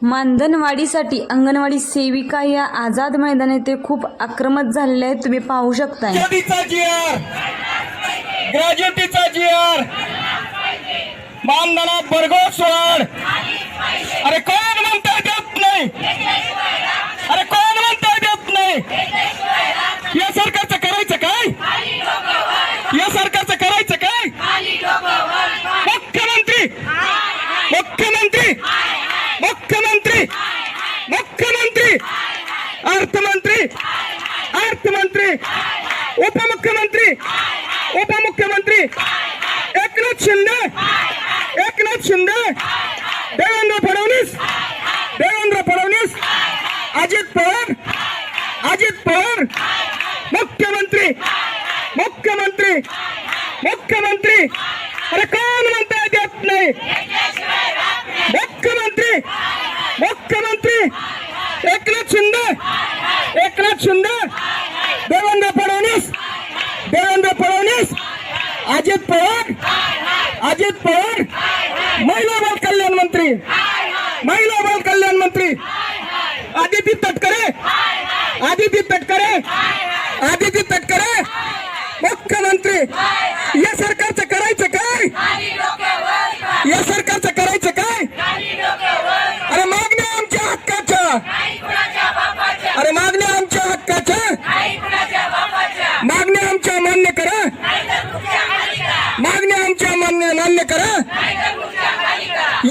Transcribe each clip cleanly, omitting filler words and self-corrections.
मानधनवाढीसाठी अंगणवाडी सेविका या आझाद मैदान येथे खूप आक्रमक झालेल्या आहेत, तुम्ही पाहू शकताय। ग्रॅज्युएटीचा जीआर मानधनात भरघोस वाढ। अरे कोण म्हणताय देत नाही? अरे कोण म्हणताय देत नाही? या सरकारचं करायचं काय? या सरकारचं करायचं काय? मुख्यमंत्री मुख्यमंत्री मुख्यमंत्री मुख्यमंत्री अर्थमंत्री अर्थमंत्री उपमुख्यमंत्री उपमुख्यमंत्री एकनाथ शिंदे देवेंद्र फडणवीस अजित पवार मुख्यमंत्री मुख्यमंत्री मुख्यमंत्री। अरे कोण म्हणताय देत नाही? मुख्यमंत्री मुख्यमंत्री एकनाथ शिंदे देवेंद्र फडणवीस अजित पवार महिला बाल कल्याण मंत्री आदिती तटकरे मुख्यमंत्री। या सरकारचं करायचं काय? या सरकारचं करायचं काय? अरे मागण्या आमच्या हक्काच्या, अरे मागण्या आमच्या हक्काच्या, मागण्या आमच्या मान्य करा, मागण्या आमच्या मान्य करा।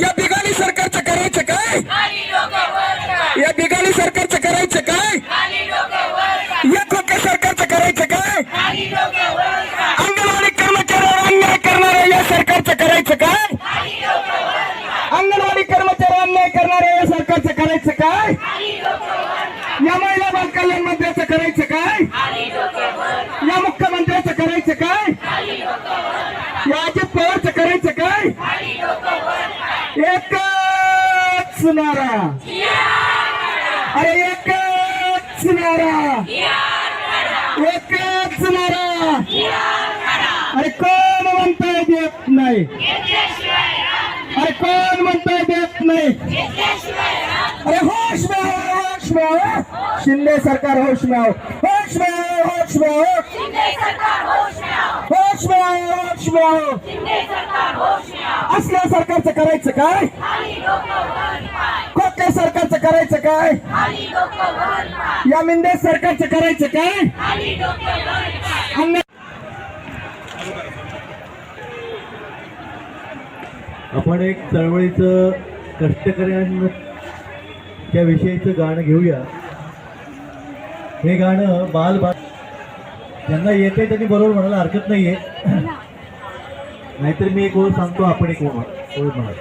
या बिघाडी सरकारचं करायचं काय? या बिघाडी सरकारचं करायचं काय? या खोक्या सरकारचं करायचं काय? अंगणवाडी कर्मचाऱ्यावर अन्याय करणाऱ्या या सरकारचं करायचं काय? अंगणवाडी कर्मचाऱ्यावर अन्याय करणाऱ्या या सरकारचं करायचं काय? या महिला बाल कल्याण मंत्र्याचं करायचं काय? या मुख्यमंत्र्याचं करायचं काय? या अजित पवारचं करायचं काय? एकच नारा, अरे एकच नारा, एकच नारा। अरे कोण म्हणताय देत नाही? अरे कोण म्हणताय देत नाही? अरे होश में आओ शिंदे सरकार, होश में आओ, होश में आओ, होश में आओ, होश में आओ। असल्या सरकारचं करायचं काय? खोक्या सरकारचं करायचं काय? या मिंदे सरकारचं करायचं काय? आपण एक चळवळीचं कष्टकऱ्यांच्या विषयीचं गाणं घेऊया। हे गाणं ज्यांना येते त्यांनी बरोबर म्हणायला हरकत नाहीये, नाहीतर मी एक ओळ सांगतो, आपण एक ओळ म्हणा।